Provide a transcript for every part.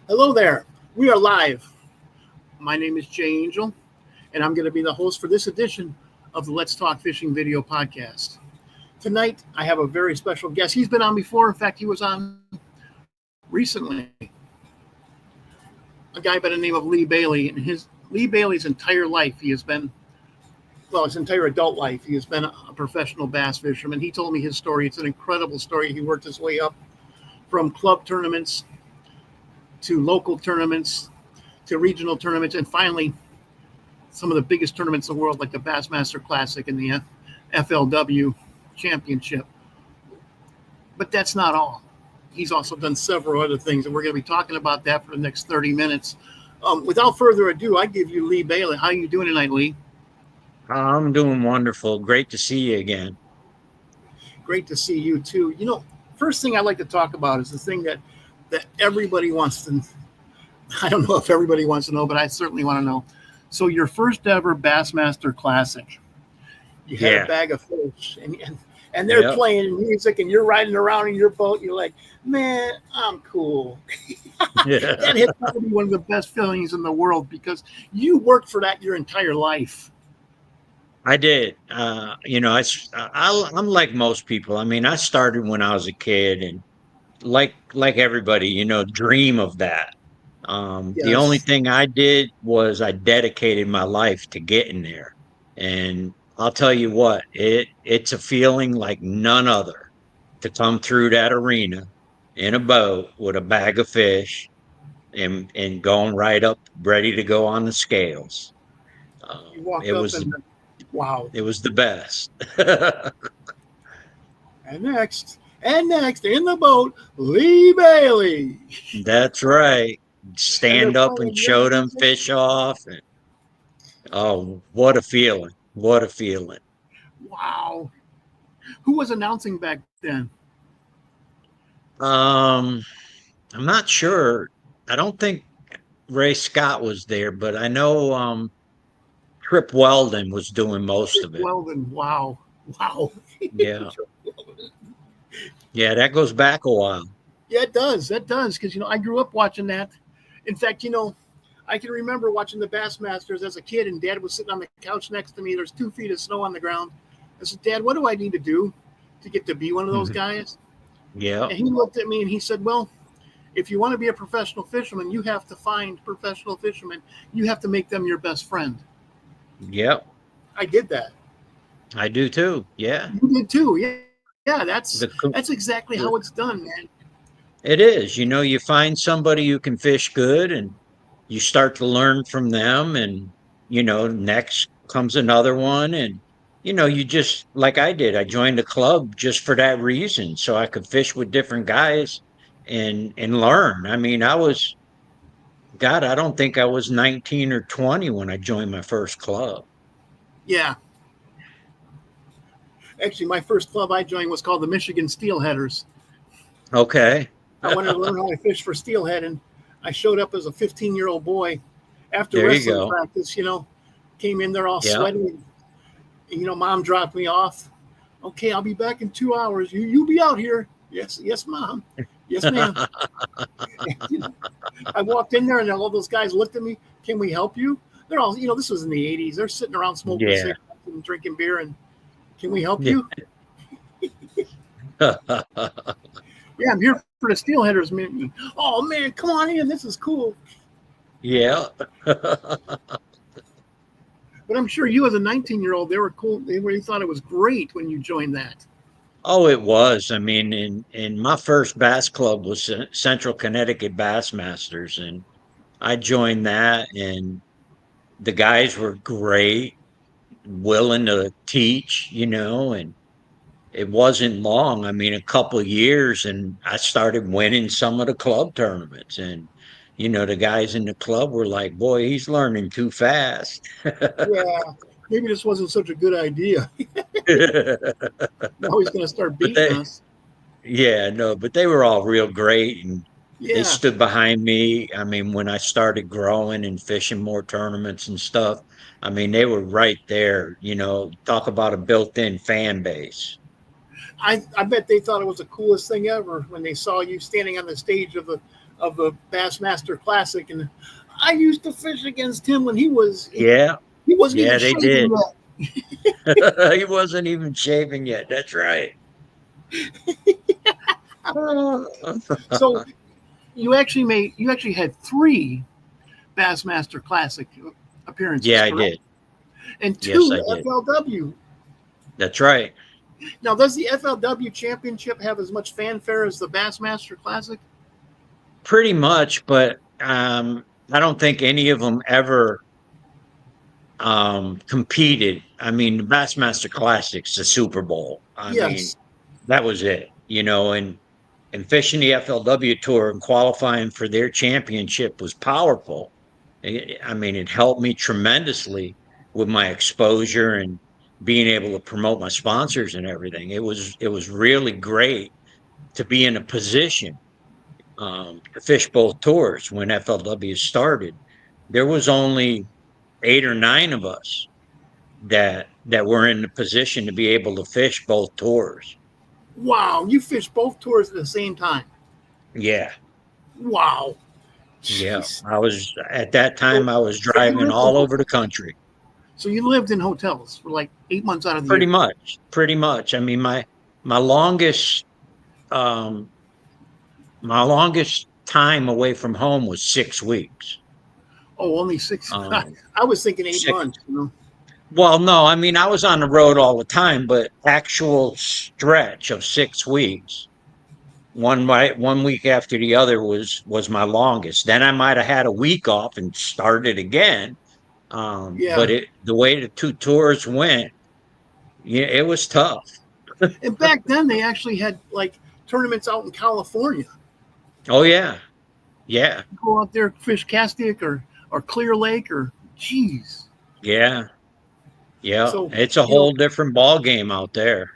Hello there. We are live. My name is Jay Angel, and I'm going to be the host for this edition of the Let's Talk Fishing video podcast. Tonight, I have a very special guest. He's been on before. In fact, he was on recently. A guy by the name of Lee Bailey. And Lee Bailey's entire life, his entire adult life, he has been a professional bass fisherman. He told me his story. It's an incredible story. He worked his way up from club tournaments to local tournaments to regional tournaments, and finally some of the biggest tournaments in the world, like the Bassmaster Classic and the FLW Championship. But that's not all. He's also done several other things, and we're going to be talking about that for the next 30 minutes. Without further ado, I give you Lee Bailey. How are you doing tonight, Lee? I'm doing wonderful. Great to see you again. Great to see you too. You know, first thing I'd like to talk about is the thing that everybody wants to. I don't know if everybody wants to know, but I certainly want to know. So your first ever Bassmaster Classic, you had a bag of fish, and they're playing music, and you're riding around in your boat. You're like, man, I'm cool. That has to be one of the best feelings in the world, because you worked for that your entire life. I did. I'm like most people. I mean, I started when I was a kid, and like everybody, dream of that. The only thing I did was I dedicated my life to getting there. And I'll tell you what, it's a feeling like none other to come through that arena in a boat with a bag of fish and going right up, ready to go on the scales. Wow. It was the best. And next in the boat, Lee Bailey. That's right. Stand up and show them fish off. And, oh, what a feeling. What a feeling. Wow. Who was announcing back then? I'm not sure. I don't think Ray Scott was there, but I know Trip Weldon was doing most of it. Weldon, wow. Yeah. Yeah, that goes back a while. Yeah, it does. That does, because I grew up watching that. In fact, I can remember watching the Bassmasters as a kid, and Dad was sitting on the couch next to me. There's 2 feet of snow on the ground. I said, Dad, what do I need to do to get to be one of those guys? Yeah. And he looked at me and he said, well, if you want to be a professional fisherman, you have to find professional fishermen. You have to make them your best friend. Yep. I did that. I do too. Yeah. You did too. Yeah. Yeah, that's exactly how it's done, man. It is. You find somebody who can fish good, and you start to learn from them, and next comes another one, and you just, like I did, I joined a club just for that reason, so I could fish with different guys and learn. I mean, I don't think I was 19 or 20 when I joined my first club. Yeah. Actually, my first club I joined was called the Michigan Steelheaders. Okay. I wanted to learn how to fish for steelhead, and I showed up as a 15-year-old boy after wrestling practice, came in there all sweaty. And, Mom dropped me off. Okay, I'll be back in 2 hours. You be out here. Yes, Mom. Yes, ma'am. I walked in there, and all those guys looked at me. Can we help you? They're all, this was in the 80s. They're sitting around smoking cigarettes and drinking beer, and can we help you? Yeah, I'm here for the Steelheaders meeting. Oh, man, come on in. This is cool. Yeah. But I'm sure you, as a 19-year-old, they were cool. They really thought it was great when you joined that. Oh, it was. I mean, in my first bass club was Central Connecticut Bassmasters, and I joined that, and the guys were great, willing to teach, and it wasn't long. I mean, a couple of years, and I started winning some of the club tournaments, and the guys in the club were like, boy, he's learning too fast. Yeah, maybe this wasn't such a good idea. Now he's going to start beating us. Yeah, no, but they were all real great, and they stood behind me. I mean, when I started growing and fishing more tournaments and stuff, I mean, they were right there, talk about a built-in fan base. I bet they thought it was the coolest thing ever when they saw you standing on the stage of of the Bassmaster Classic, and I used to fish against him when he wasn't Yeah, even yeah, they shaving did. yet. He wasn't even shaving yet. That's right. So you actually had three Bassmaster Classic appearances, Yeah, I correct? did. And Yes, two I did. FLW. That's right. Now, does the FLW Championship have as much fanfare as the Bassmaster Classic? Pretty much, but I don't think any of them ever competed. I mean, the Bassmaster Classics, the Super Bowl. I mean, Yes. that was it, and fishing the FLW tour and qualifying for their championship was powerful. I mean, it helped me tremendously with my exposure and being able to promote my sponsors and everything. It was really great to be in a position to fish both tours when FLW started. There was only 8 or 9 of us that were in the position to be able to fish both tours. Wow, you fished both tours at the same time. Yeah, Wow. yeah. Jeez. I was at that time. So, I was so you driving lived in all over the hotels. country. So you lived in hotels for like 8 months out of the Pretty year. much, pretty much. I mean, my longest um my longest time away from home was 6 weeks. Oh, only six. Um, I was thinking eight six. months. You know. Well, no, I mean I was on the road all the time, but actual stretch of 6 weeks, one week after the other was my longest. Then I might have had a week off and started again. Yeah. But the way the two tours went, yeah, it was tough. And back then they actually had like tournaments out in California. Oh yeah, yeah, Go out there, fish Castaic or Clear Lake or geez. yeah, yeah. So It's a you know, whole different ball game out there.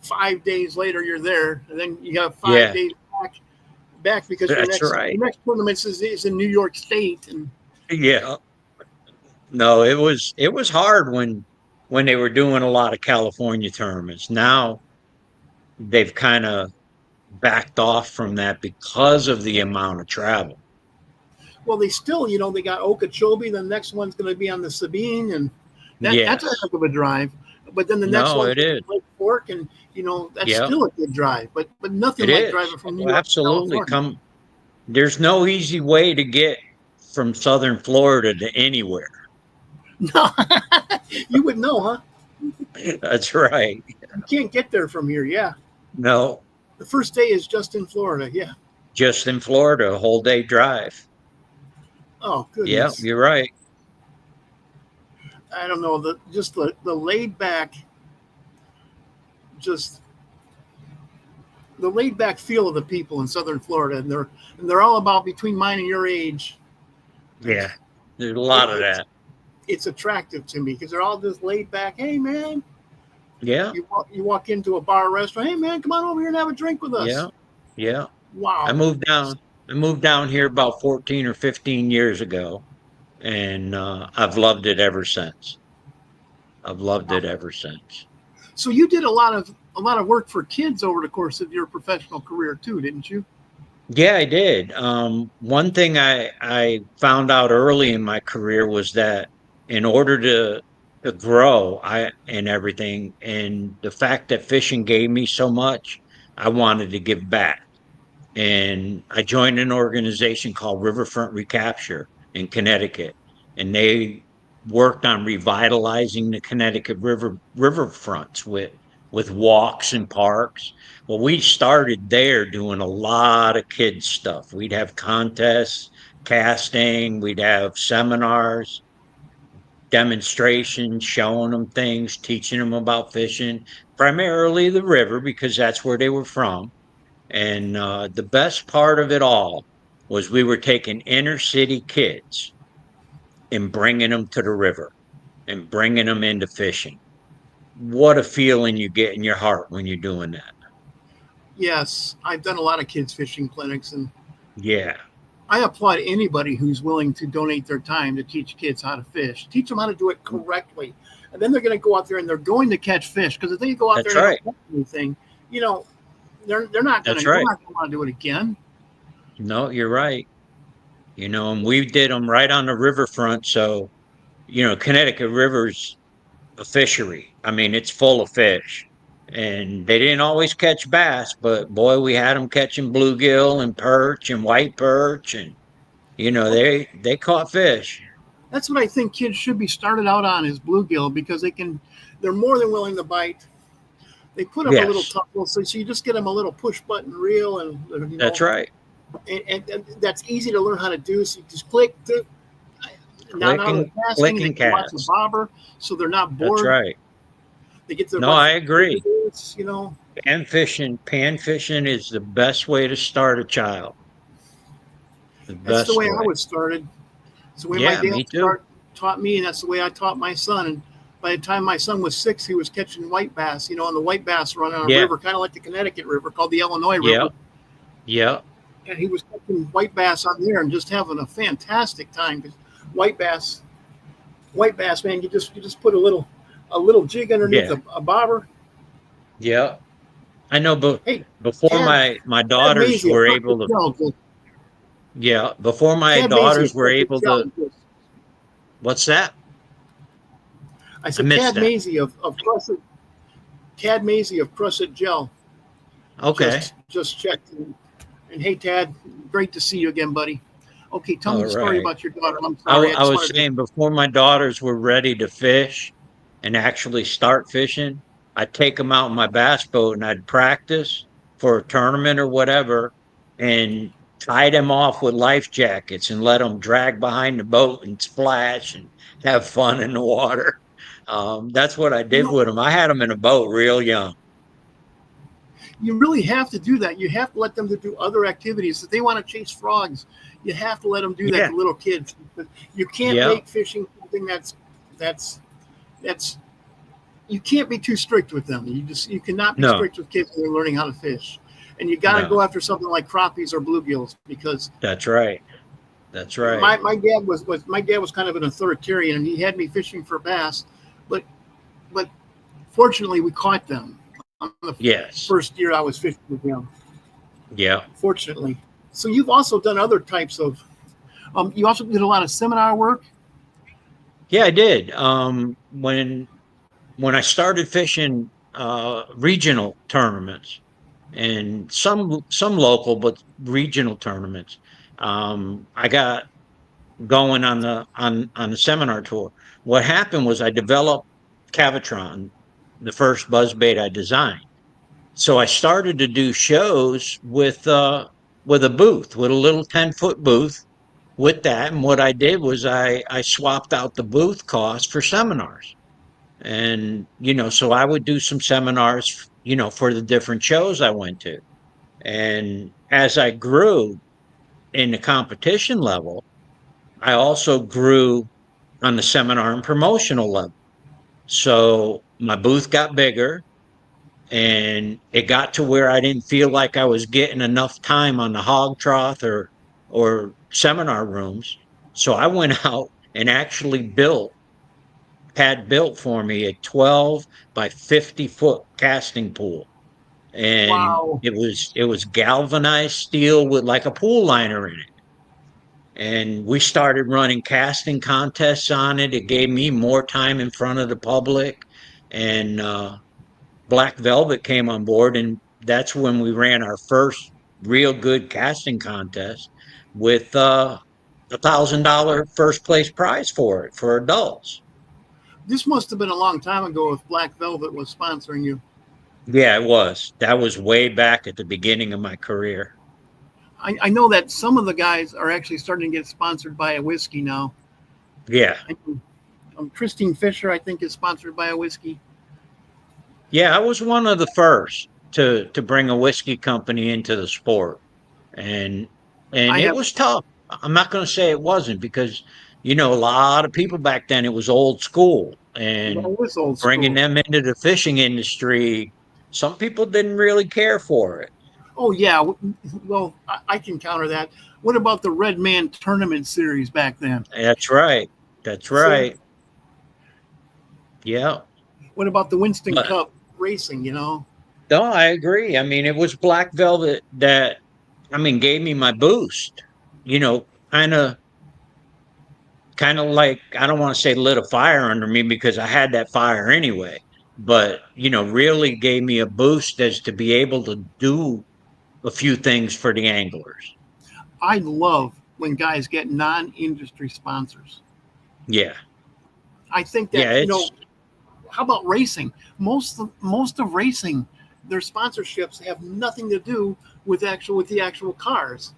5 days later you're there, and then you got five Yeah, days back because that's your right. next tournament is in New York State, and Yeah. No, it was hard when they were doing a lot of California tournaments. Now they've kind of backed off from that because of the amount of travel. well, they still, they got Okeechobee. The next one's going to be on the Sabine, and that's a Yes. heck of a drive. But then the next No, one's it going to is. be Lake Fork, and that's Yeah, still a good drive. But nothing it like is. driving from New Oh, York to absolutely. California. There's no easy way to get from southern Florida to anywhere. No, you would know, huh? That's right. You can't get there from here. Yeah, No, the first day is just in Florida. Yeah. just in Florida, a whole day drive. Oh Yeah, goodness. you're right. I don't know, the laid back, just the laid back feel of the people in Southern Florida, and they're all about between mine and your age. Yeah, there's a It, lot of it's that. it's attractive to me because they're all just laid back. Hey man, Yeah, you walk into a bar or restaurant. Hey man, come on over here and have a drink with yeah, us. yeah. I Wow. moved down. I moved down here about 14 or 15 years ago, and I've loved it ever since. I've loved it ever since. So you did a lot of work for kids over the course of your professional career too, didn't you? Yeah, I did. One thing I found out early in my career was that in order to grow, and everything, and the fact that fishing gave me so much, I wanted to give back. And I joined an organization called Riverfront Recapture in Connecticut, and they worked on revitalizing the Connecticut riverfronts with walks and parks. Well, we started there doing a lot of kids stuff. We'd have contests, casting, we'd have seminars, demonstrations, showing them things, teaching them about fishing, primarily the river because that's where they were from. And the best part of it all was we were taking inner city kids and bringing them to the river and bringing them into fishing. What a feeling you get in your heart when you're doing that. Yes, I've done a lot of kids fishing clinics, and Yeah, I applaud anybody who's willing to donate their time to teach kids how to fish, teach them how to do it correctly. And then they're going to go out there and they're going to catch fish, because if they go out that's there and right. don't catch anything, you know, they're not going That's to they're right. not going to want to do it again. No, you're right. And we did them right on the riverfront. So, Connecticut River's a fishery. I mean, it's full of fish. And they didn't always catch bass, but boy, we had them catching bluegill and perch and white perch, and they caught fish. That's what I think kids should be started out on is bluegill because they're more than willing to bite. They put up a little Yes, tough, so you just get them a little push button reel, and that's right. and that's easy to learn how to do. So you just click, not Click out of the and casting. click They and can watch the cast. bobber, so they're not That's bored. right. They get to No, I agree. you know. Pan fishing is the best way to start a child. The That's the best way I way. was started. It's the way my Yeah, dad me too. taught me, and that's the way I taught my son. And by the time my son was 6, he was catching white bass. And the white bass run on a Yeah, river, kind of like the Connecticut River, called the Illinois yeah, River. yeah, And he was catching white bass on there and just having a fantastic time because white bass, man, you just put a little jig underneath yeah, a bobber. yeah. I know, but Hey, before Tad, my Tad daughters Mazie of were able CrossFit to, Gel, yeah, before my Tad Mazie daughters of were CrossFit able Gel. to, what's that? I I said missed Tad that. Mazie of CrossFit, Tad Mazie of CrossFit Gel. Okay. Just checked. And hey, Tad, great to see you again, buddy. Okay, tell me All the story right. about your daughter. I'm I, sorry, I I just was wanted to. saying before my daughters were ready to fish and actually start fishing, I'd take them out in my bass boat and I'd practice for a tournament or whatever and tie them off with life jackets and let them drag behind the boat and splash and have fun in the water. That's what I You did know, with them. I had them in a boat real young. you really have to do that. You have to let them to do other activities. If they want to chase frogs, you have to let them do that Yeah. to little kids. You can't Yeah. make fishing something that's that's you can't be too strict with them. You cannot be No, strict with kids when they're learning how to fish. And you got to no. go after something like crappies or bluegills because That's right. That's right. my dad was kind of an authoritarian and he had me fishing for bass, but but fortunately we caught them on the Yes. first year I was fishing with him. Yeah. Fortunately, so you've also done other types of. You also did a lot of seminar work. Yeah, I did. When I started fishing regional tournaments and some local but regional tournaments, I got going on the seminar tour. What happened was I developed Cavitron, the first buzzbait I designed. So I started to do shows with a booth, with a little 10-foot booth with that. And what I did was I swapped out the booth cost for seminars. And, so I would do some seminars, for the different shows I went to. And as I grew in the competition level, I also grew on the seminar and promotional level. So my booth got bigger and it got to where I didn't feel like I was getting enough time on the hog trough or seminar rooms. So I went out and actually had built for me a 12 by 50-foot casting pool. And Wow. it was galvanized steel with like a pool liner in it. And we started running casting contests on it. It gave me more time in front of the public. And Black Velvet came on board, and that's when we ran our first real good casting contest with $1,000 first place prize for it for adults. This must have been a long time ago if Black Velvet was sponsoring you. Yeah, it was. That was way back at the beginning of my career. I know that some of the guys are actually starting to get sponsored by a whiskey now. Yeah. I know, Christine Fisher, I think, is sponsored by a whiskey. Yeah, I was one of the first to bring a whiskey company into the sport. And I it have. was tough. I'm not going to say it wasn't because a lot of people back then it was old school Well, and it was old bringing school. them into the fishing industry, some people didn't really care for it. Oh yeah. Well, I can counter that. What about the Red Man Tournament Series back then? That's right. That's See, right. Yeah. what about the Winston But Cup racing? no, I agree. I mean, it was Black Velvet that I mean, gave me my boost. You know, kind of like, I don't want to say lit a fire under me because I had that fire anyway, but really gave me a boost as to be able to do a few things for the anglers. I love when guys get non-industry sponsors. Yeah. I think Yeah, that, it's how about racing? Most of racing, their sponsorships have nothing to do with the actual cars.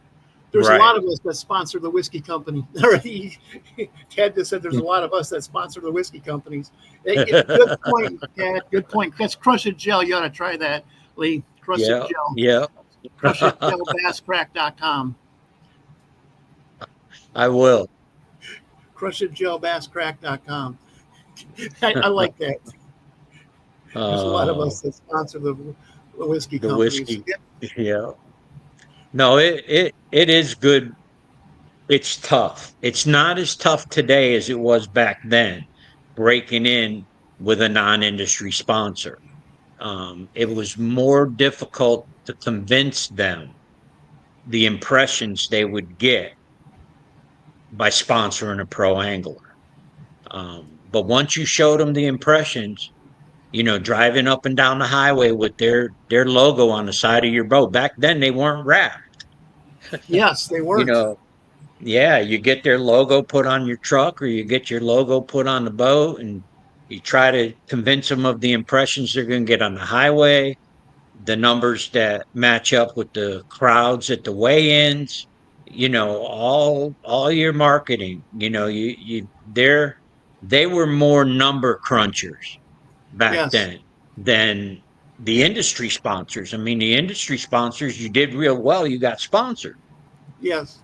There's a right. lot of us that sponsor the whiskey company. Ted just said there's a lot of us that sponsor the whiskey companies. Good point, Ted. Good point. That's Crush It Gel. You ought to try that, Lee. Crush It Yeah. Gel. Yeah. CrushItGelBassCrack.com. I will. CrushItGelBassCrack.com. I like that. There's a lot of Uh, us that sponsor the whiskey the companies. whiskey. Yeah. No, it is good. It's tough. It's not as tough today as it was back then, breaking in with a non-industry sponsor. It was more difficult to convince them the impressions they would get by sponsoring a pro angler. But once you showed them the impressions, driving up and down the highway with their logo on the side of your boat. Back then, they weren't wrapped. Yes, they You weren't. know, yeah, you get their logo put on your truck or you get your logo put on the boat, and you try to convince them of the impressions they're going to get on the highway, the numbers that match up with the crowds at the weigh-ins, all your marketing. They were more number crunchers back Yes, then than the industry sponsors. I mean, the industry sponsors, you did real well, you got sponsored. yes.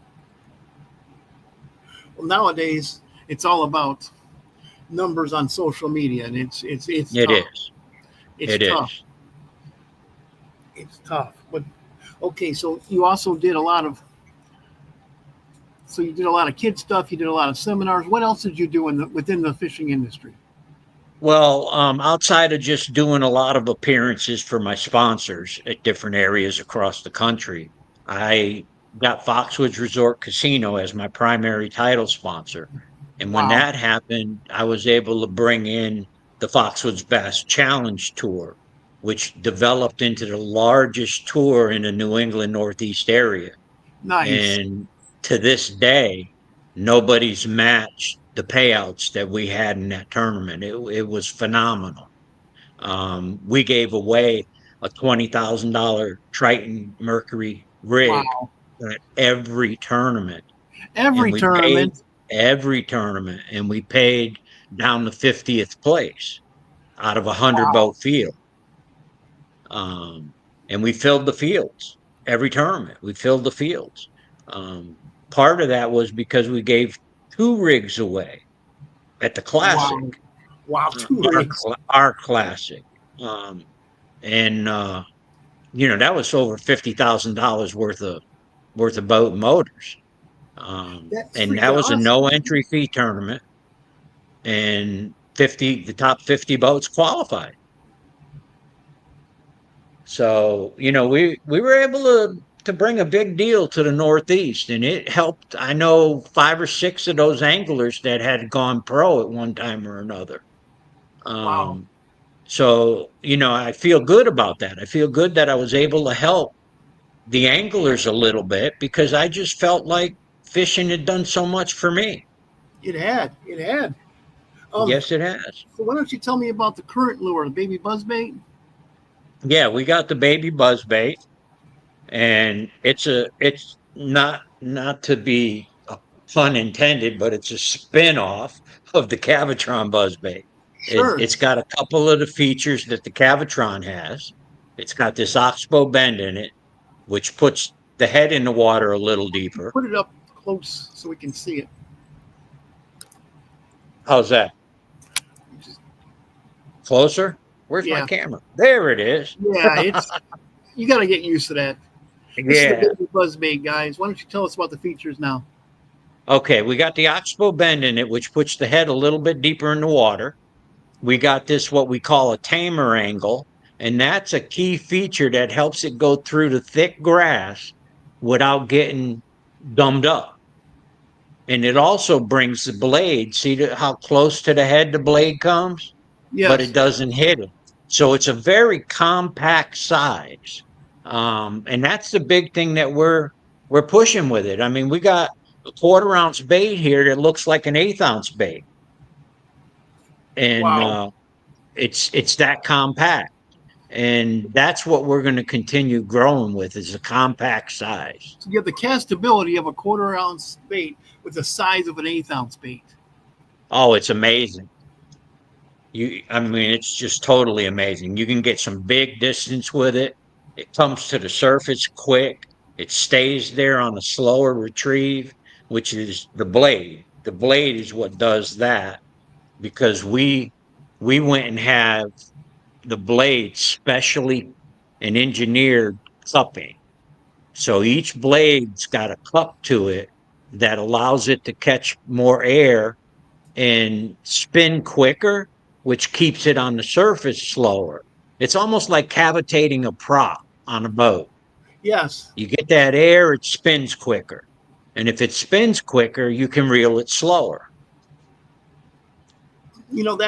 Well, nowadays it's all about numbers on social media, and it's It tough. is. It's It tough. is. It's tough. But okay, so you also did a lot of kid stuff. You did a lot of seminars. What else did you do within the fishing industry? Well, outside of just doing a lot of appearances for my sponsors at different areas across the country, I got Foxwoods Resort Casino as my primary title sponsor. And when Wow. that happened, I was able to bring in the Foxwoods Bass Challenge Tour, which developed into the largest tour in the New England Northeast area. Nice. And to this day, nobody's matched the payouts that we had in that tournament. It was phenomenal. We gave away a $20,000 Triton Mercury rig Wow. at every tournament, and Every we paid tournament. every tournament, and we paid down to 50th place out of a 100 Wow. boat field. And we filled the fields every tournament. We filled the fields. Um, Part of that was because we gave two rigs away at the classic, Wow. Wow. Two rigs. our classic. Um, and that was over $50,000 worth of boat and motors. That's And freaking that was a awesome. no entry fee tournament, and the top 50 boats qualified. So, we were able to bring a big deal to the Northeast, and it helped. I know 5 or 6 of those anglers that had gone pro at one time or another. Wow. Um, so, I feel good about that. I feel good that I was able to help the anglers a little bit because I just felt like fishing had done so much for me. It had. It had. Um. Yes, it has. So why don't you tell me about the current lure, the baby buzzbait? Yeah, we got the baby buzzbait, and it's not to be a pun intended, but it's a spin-off of the Cavatron buzzbait. Sure. It's got a couple of the features that the Cavatron has. It's got this oxbow bend in it, which puts the head in the water a little deeper. Put it up close so we can see it. How's that? Just- Closer? Where's my Yeah. camera? There it is. Yeah. It's you got to get used to that. This is Yeah. the baby buzzbait, guys. Why don't you tell us about the features now? Okay, we got the oxbow bend in it, which puts the head a little bit deeper in the water. We got this, what we call a tamer angle, and that's a key feature that helps it go through the thick grass without getting gummed up. And it also brings the blade. See how close to the head the blade comes, but it Yes. doesn't hit it. So it's a very compact size, and that's the big thing that we're pushing with it. I mean, we got a 1/4 ounce bait here that looks like an 1/8 ounce bait, and Wow. it's that compact, and that's what we're going to continue growing with is a compact size. So you have the castability of a 1/4 ounce bait with the size of an 1/8 ounce bait. Oh, it's amazing. I mean, it's just totally amazing. You can get some big distance with it. It comes to the surface quick. It stays there on a slower retrieve, which is the blade. The blade is what does that because we went and have the blade specially and engineered cupping. So each blade's got a cup to it that allows it to catch more air and spin quicker, which keeps it on the surface slower. It's almost like cavitating a prop on a boat. Yes. You get that air, it spins quicker. And if it spins quicker, you can reel it slower. You know,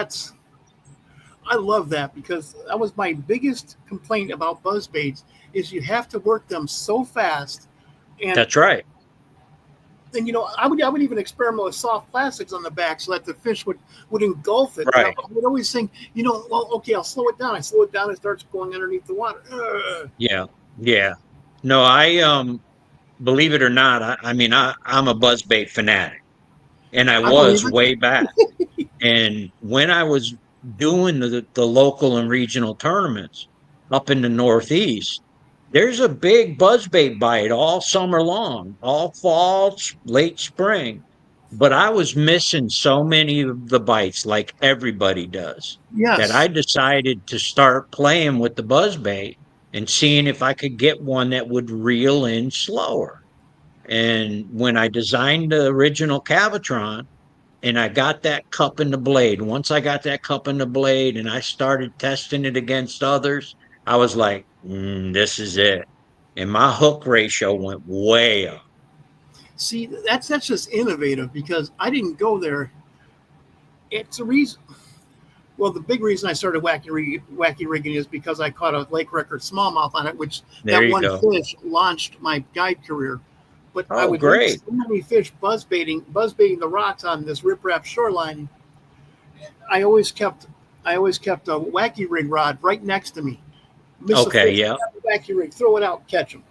I love that because that was my biggest complaint about buzz baits is you have to work them so fast. And That's right. then I would even experiment with soft plastics on the back so that the fish would engulf it. Right. I would always think, well, okay, I'll slow it down. I slow it down, it starts going underneath the water. Yeah. Yeah. No, I believe it or not, I mean I'm a buzzbait fanatic. And I I was believe it. way back. And when I was doing the local and regional tournaments up in the Northeast, there's a big buzzbait bite all summer long, all fall, late spring. But I was missing so many of the bites, like everybody does, that I Yes. decided to start playing with the buzzbait and seeing if I could get one that would reel in slower. And when I designed the original Cavatron, and I got that cup in the blade. Once I got that cup in the blade and I started testing it against others, I was like, this is it. And my hook ratio went way up. See, that's just innovative because I didn't go there. It's a reason. Well, the big reason I started wacky rigging is because I caught a lake record smallmouth on it, which There that you one go. fish launched my guide career. But I Oh, would meet great. so many fish buzzbaiting the rocks on this riprap shoreline. I always kept a wacky rig rod right next to me. Miss a Okay, fish, yeah, grab the wacky rig, throw it out, catch them.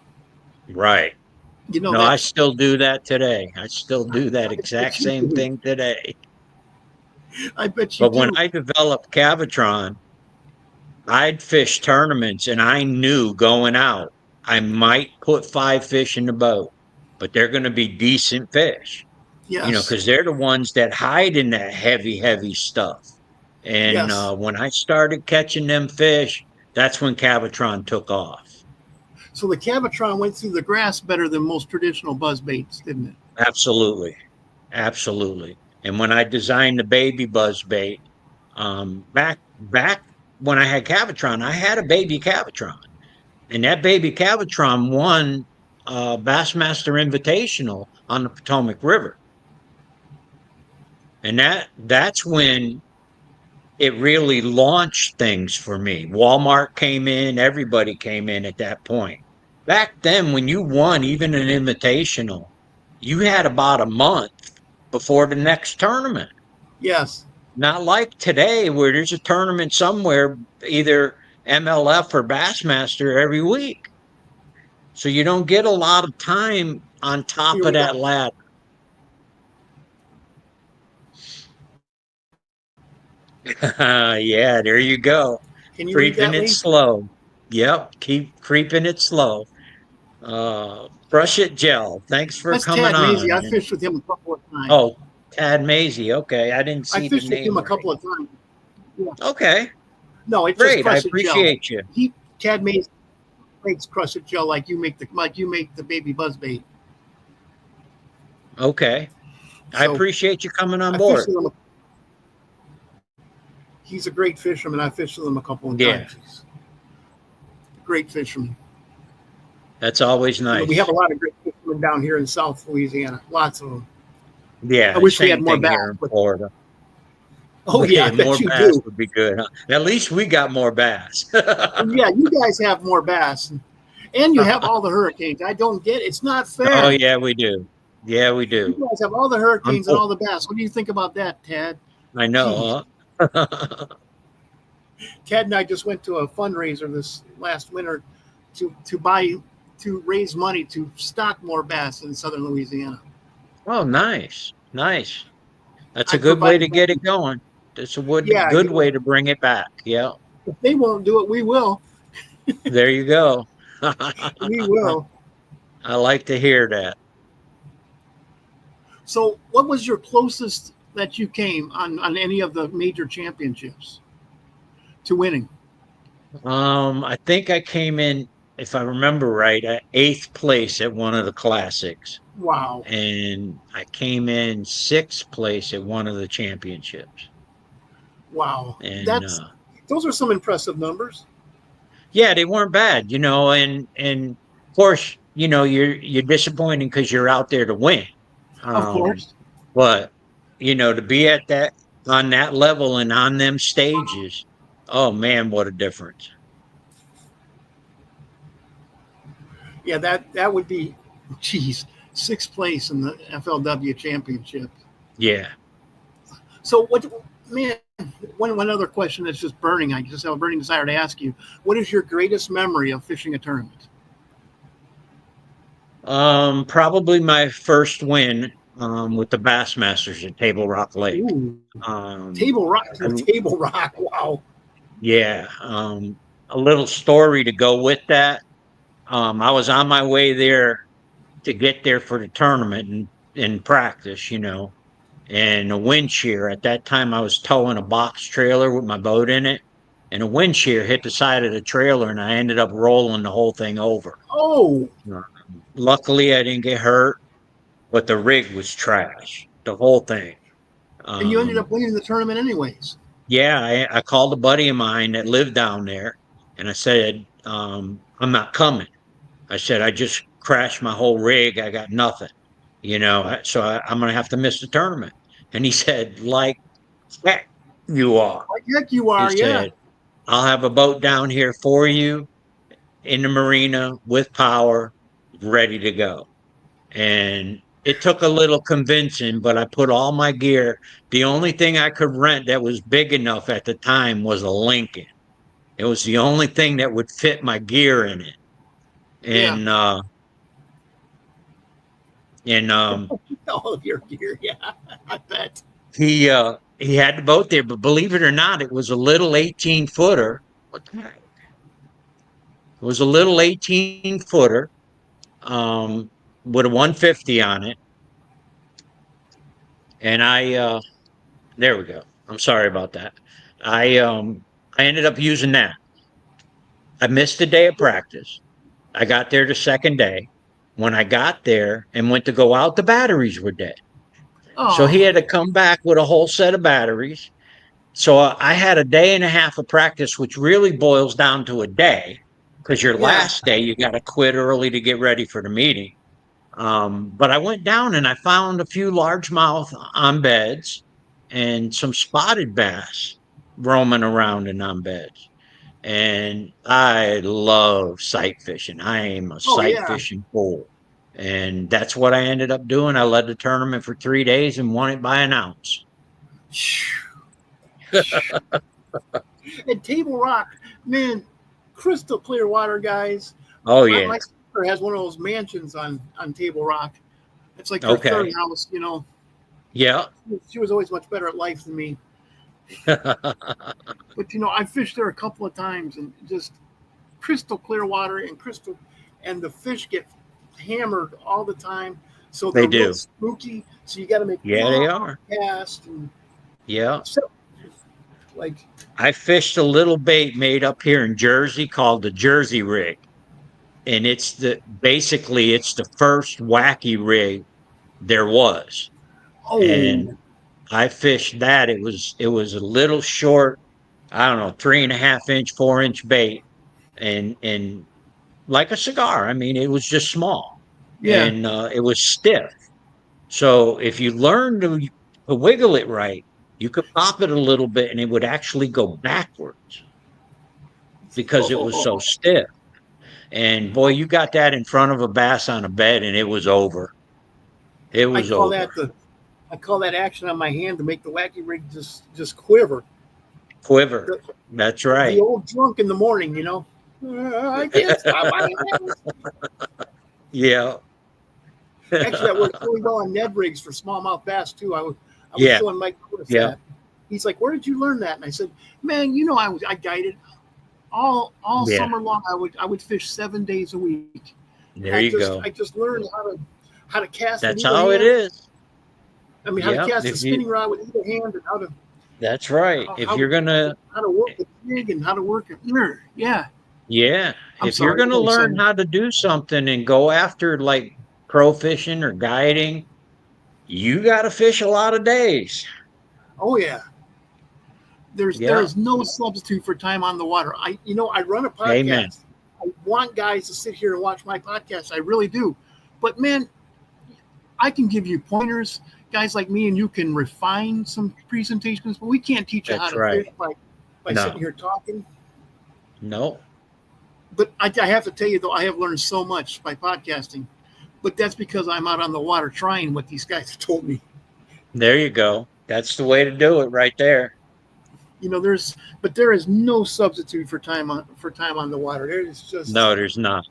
right. You know No, I that's still do that today. I still do that I exact bet you same do. thing today. I bet you But when do. I developed Cavatron, I'd fish tournaments and I knew going out, I might put 5 fish in the boat, but they're going to be decent fish. Yes. Because they're the ones that hide in that heavy, heavy stuff. And Yes. when I started catching them fish, that's when Cavatron took off. So the Cavatron went through the grass better than most traditional buzz baits, didn't it? Absolutely. Absolutely. And when I designed the baby buzz bait, back when I had Cavatron, I had a baby Cavatron. And that baby Cavatron won Bassmaster Invitational on the Potomac River. And that's when it really launched things for me. Walmart came in, everybody came in at that point. Back then, when you won even an invitational, you had about a month before the next tournament. Yes. Not like today, where there's a tournament somewhere, either MLF or Bassmaster every week. So you don't get a lot of time on top Here of we that go. ladder. Yeah, there you go. Can you read Creeping that, it Lee? slow. Yep, keep creeping it slow. Brush It Gel. Thanks for That's coming Tad Maisie. on. I And fished with him a couple of times. oh, Tad Maisie. Okay, I didn't I see the fished with him name a right. couple of times. Yeah. Okay, No, it's just great. I crushed gel. appreciate you. Tad Maisie makes crushed gel like you make the baby buzz bait. Okay, I So appreciate you coming on I fished board. with him. He's a great fisherman. I fished with him a couple of Yeah. times. He's a great fisherman. That's always We have nice. a lot of great fishermen down here in South Louisiana. Lots of them. I Yeah, wish we had same more thing bass, here in but Florida. oh yeah, I More bet you bass do. would be good. Huh? At least we got more bass. Yeah, you guys have more bass, and you have all the hurricanes. I don't get it. It's not Oh fair. yeah, we do. Yeah, we You do. guys have all the hurricanes and Unfor- all the bass. What do you think about that, Tad? I Jeez. know. Huh? Tad and I just went to a fundraiser this last winter to raise money to stock more bass in southern Louisiana. Oh, nice, nice. That's I a good way provided to get it going. That's a yeah, good way to bring it back. Yeah, if they won't do it, we will. there you go. We will. I like to hear that. So, what was your closest that you came on any of the major championships to winning? I think I came in, if I remember right, at eighth place at one of the classics, Wow, and I came in sixth place at one of the championships. wow, And that's those are some impressive numbers. yeah, they weren't bad, and of course, you're disappointed because you're out there to win. Of Um, course, but to be at that on that level and on them stages, oh man, what a difference. yeah, that would be, geez, sixth place in the FLW championship. Yeah. So, what, man? One other question that's just burning. I just have a burning desire to ask you: what is your greatest memory of fishing a tournament? Probably my first win with the Bassmasters at Table Rock Lake. Ooh, Um, Table Rock, I, Table Rock. Wow. yeah, a little story to go with that. I was on my way there to get there for the tournament and practice, and a wind shear. At that time, I was towing a box trailer with my boat in it, and a wind shear hit the side of the trailer, and I ended up rolling the whole thing over. Oh, Luckily, I didn't get hurt, but the rig was trash, the whole thing. and you ended Um, up winning the tournament anyways. yeah, I called a buddy of mine that lived down there, and I said, I'm not coming. I said, I just crashed my whole rig. I got nothing, so I'm going to have to miss the tournament. And he said, like heck, you are. Like heck, you He are. Yeah. said, I'll have a boat down here for you in the marina with power, ready to go. And it took a little convincing, but I put all my gear. The only thing I could rent that was big enough at the time was a Lincoln. It was the only thing that would fit my gear in it. Yeah. And and All of your gear. Yeah. I bet. he had the boat there, but believe it or not, it was a little 18-footer. What the heck? It was a little 18-footer with a 150 on it. And there we go. I'm sorry about that. I ended up using that. I missed a day of practice. I got there the second day. When I got there and went to go out, the batteries were dead. So he Oh, had to come back with a whole set of batteries. So I had a day and a half of practice, which really boils down to a day, because your yeah. last day you got to quit early to get ready for the meeting. But I went down and I found a few largemouth on beds and some spotted bass roaming around in on beds. And I love sight fishing. I am a Oh, sight yeah. fishing fool. And that's what I ended up doing. I led the tournament for 3 days and won it by an ounce. And Table Rock, man, crystal clear water, guys. Oh, My yeah. sister has one of those mansions on Table Rock. It's like her third Okay. house. Yeah. She was always much better at life than me. But I fished there a couple of times and just crystal clear water and the fish get hammered all the time. So They they're real do. spooky. So you got to make Yeah, long they are. casts and Yeah. so, like, I fished a little bait made up here in Jersey called the Jersey rig. And basically it's the first wacky rig there was. oh, And I fished that. It was a little short, I don't know, 3.5 inch, 4 inch bait. And like a cigar. I mean, it was just small, Yeah. and it was stiff. So if you learn to wiggle it right, you could pop it a little bit, and it would actually go backwards because it was so Oh, stiff. And boy, you got that in front of a bass on a bed, and it was over. It I was call over. that the I call that action on my hand to make the wacky rig just quiver. Quiver. The, That's the right. old drunk in the morning, I can't stop. Yeah. Actually, that worked really well on Ned rigs for smallmouth bass too. I was Yeah. showing Mike Curtis Yeah. that. He's like, "Where did you learn that?" And I said, "Man, I guided all Yeah. summer long. I would fish 7 days a week. And There you go. I just learned how to cast with That's either how it hand. is. I mean, how to Yeah. cast a spinning rod with either hand, and That's right. If you're gonna, how to work the jig and how to work it. Yeah, yeah, I'm if you're sorry. Go gonna ahead, learn son. how to do something and go after like pro fishing or guiding, you got to fish a lot of days. Oh yeah. There Yeah. is no substitute for time on the water. I run a Amen. podcast. I want guys to sit here and watch my podcast. I really do. But man, I can give you pointers. Guys like me and you can refine some presentations, but we can't teach you how That's to fish right. by sitting No. here talking. No. But I have to tell you though, I have learned so much by podcasting. But that's because I'm out on the water trying what these guys have told me. There you go. That's the way to do it right there. There is no substitute for time on the water. There is just No, there's not.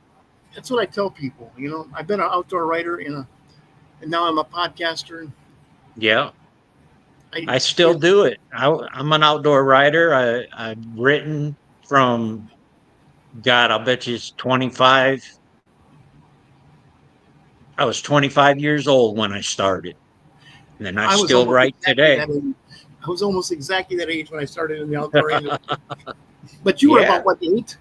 that's what I tell people. I've been an outdoor writer and now I'm a podcaster. Yeah. I I still and do it. I'm an outdoor writer. I've written from, God, I'll bet you it's 25. I was 25 years old when I started, and I I was still almost write exactly today. that age. I was almost exactly that age when I started in the outdoor industry. But you were Yeah. about what, 8?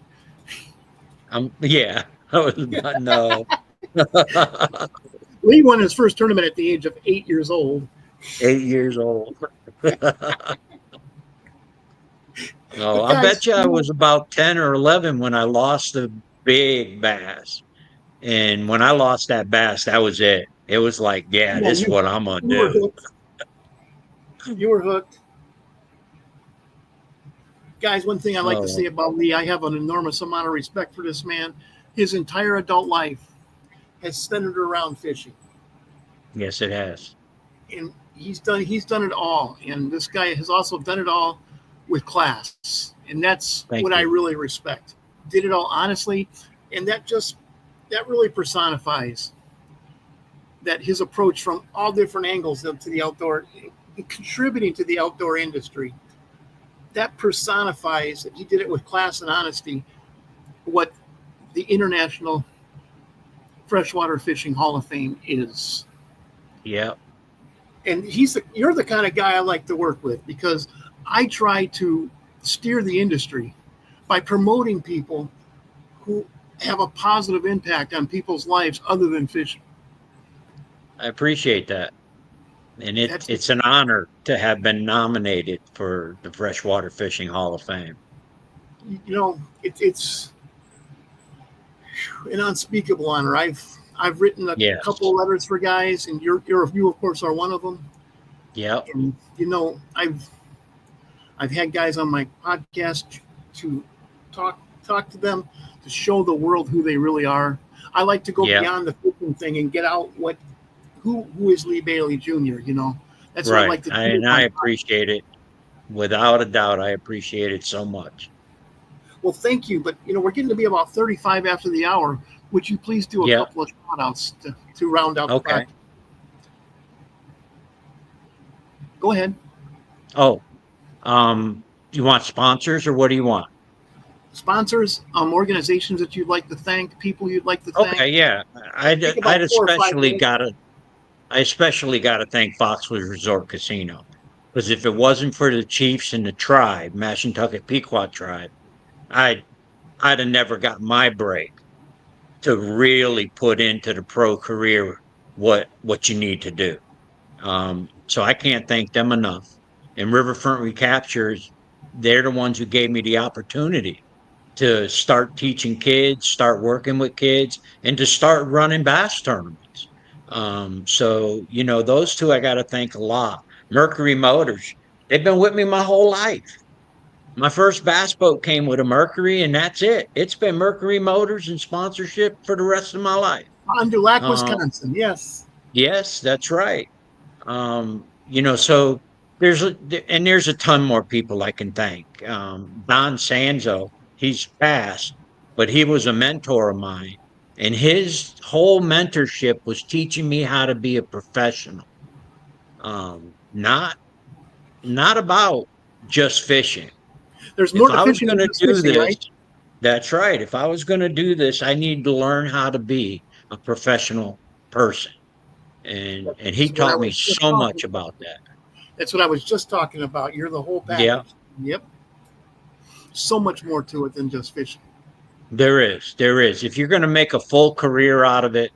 Yeah. I was, no. Lee won his first tournament at the age of 8 years old. 8 years old. Oh, But I guys, bet you I was about 10 or 11 when I lost the big bass. And when I lost that bass, that was it. It was like, yeah, yeah, this is what I'm going to you were do. hooked. You were hooked. Guys, one thing I like to Oh, say about Lee, I have an enormous amount of respect for this man. His entire adult life has centered around fishing. yes, it has. And he's done it all. And this guy has also done it all with class. And that's Thank what I you. really respect. Did it all honestly. And that really personifies that his approach from all different angles to the outdoor, contributing to the outdoor industry. That personifies that he did it with class and honesty, what the International Freshwater Fishing Hall of Fame is. Yeah. And you're the kind of guy I like to work with because I try to steer the industry by promoting people who have a positive impact on people's lives other than fishing. I appreciate that. And That's it's an honor to have been nominated for the Freshwater Fishing Hall of Fame. It's an unspeakable honor. I've written a Yes. couple of letters for guys, and you of course are one of them. Yeah. And I've had guys on my podcast to talk to them to show the world who they really are. I like to go Yeah. beyond the fishing thing and get out who is Lee Bailey Jr. That's what I Right. like to do. And I appreciate it. Without a doubt, I appreciate it so much. Well, thank you, but we're getting to be about 35 after the hour. Would you please do a Yeah. couple of shout outs to round out the Okay. podcast? Go ahead. Oh, you want sponsors or what do you want? Sponsors, organizations that you'd like to thank, people you'd like to thank. Okay, yeah. I'd Take about 4 or 5 especially minutes. got to thank Foxwoods Resort Casino, because if it wasn't for the Chiefs and the tribe, Mashantucket Pequot tribe, I'd have never got my break to really put into the pro career what you need to do. So I can't thank them enough. And Riverfront Recaptures, they're the ones who gave me the opportunity to start teaching kids, start working with kids, and to start running bass tournaments. So, those two I got to thank a lot. Mercury Motors, they've been with me my whole life. My first bass boat came with a Mercury, and that's it. It's been Mercury Motors and sponsorship for the rest of my life. On Dulac, Um, Wisconsin. Yes. yes, that's right. So there's a ton more people I can thank. Don Sanzo, he's passed, but he was a mentor of mine, and his whole mentorship was teaching me how to be a professional. Not about just fishing. There's If more to I was fishing going than to just do fishing, this, right? that's right. If I was going to do this, I need to learn how to be a professional person. And he That's what I taught me was just so talking much about that. That's what I was just talking about. You're the whole Yeah, package. Yep. So much more to it than just fishing. there is. There is. If you're going to make a full career out of it,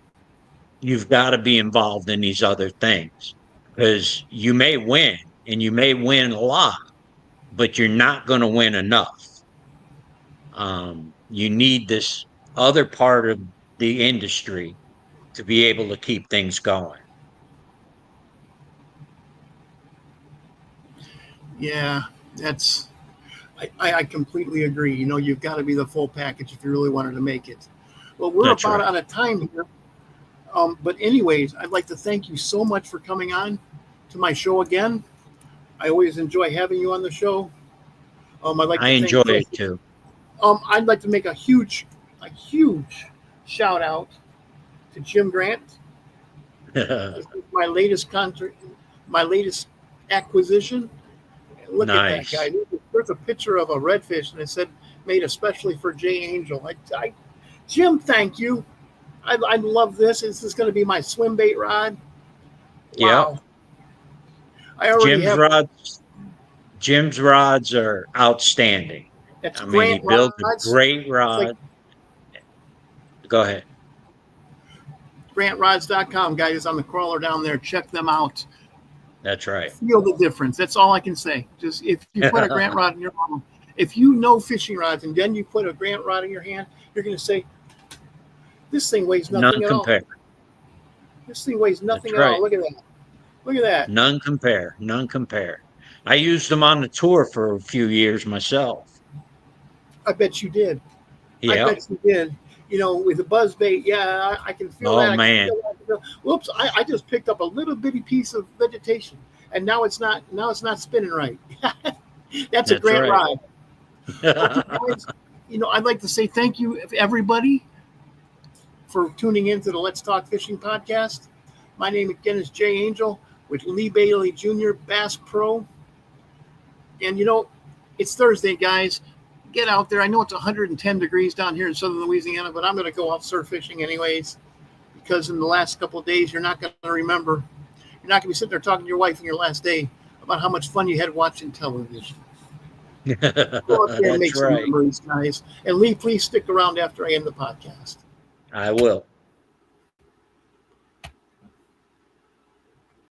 you've got to be involved in these other things because you may win and you may win a lot, but you're not going to win enough. You need this other part of the industry to be able to keep things going. Yeah, that's. I completely agree. You've got to be the full package if you really wanted to make it. Well, we're That's about right. out of time here. But anyways, I'd like to thank you so much for coming on to my show again. I always enjoy having you on the show. I'd like I to enjoy thank Joe. it too. I'd like to make a huge shout out to Jim Grant. This is my latest contract, my latest acquisition. Look at that Nice. guy. There's a picture of a redfish, and it said made especially for Jay Angel. Jim, thank you. I love this. This is going to be my swim bait rod. Yep. Wow. I already Jim's have. rods Jim's rods are outstanding. That's I mean, he Grant builds a Rods. great It's like rod. Go ahead. grantrods.com, guys, on the crawler down there. Check them out. That's right. Feel the difference. That's all I can say. Just if you put a Grant rod in your hand, if you know fishing rods and then you put a Grant rod in your hand, you're going to say, this thing weighs None nothing at all. compare. This thing weighs nothing That's at right. all. Look at that. Look at that. None compare. None compare. I used them on the tour for a few years myself. I bet you did. I Yeah. bet you did. With the buzz bait, yeah, I can feel Oh, that. man. Whoops! I just picked up a little bitty piece of vegetation, and now it's not spinning right. That's a That's Grant right. rod. Okay, guys, I'd like to say thank you, everybody, for tuning in to the Let's Talk Fishing podcast. My name again is Jay Angel with Lee Bailey Jr. Bass Pro, and it's Thursday, guys. Get out there. I know it's 110 degrees down here in southern Louisiana, but I'm going to go out surf fishing anyways, because in the last couple of days, you're not going to remember. You're not going to be sitting there talking to your wife on your last day about how much fun you had watching television. Go out there and make That's some right. memories, guys. And Lee, please stick around after I end the podcast. I will.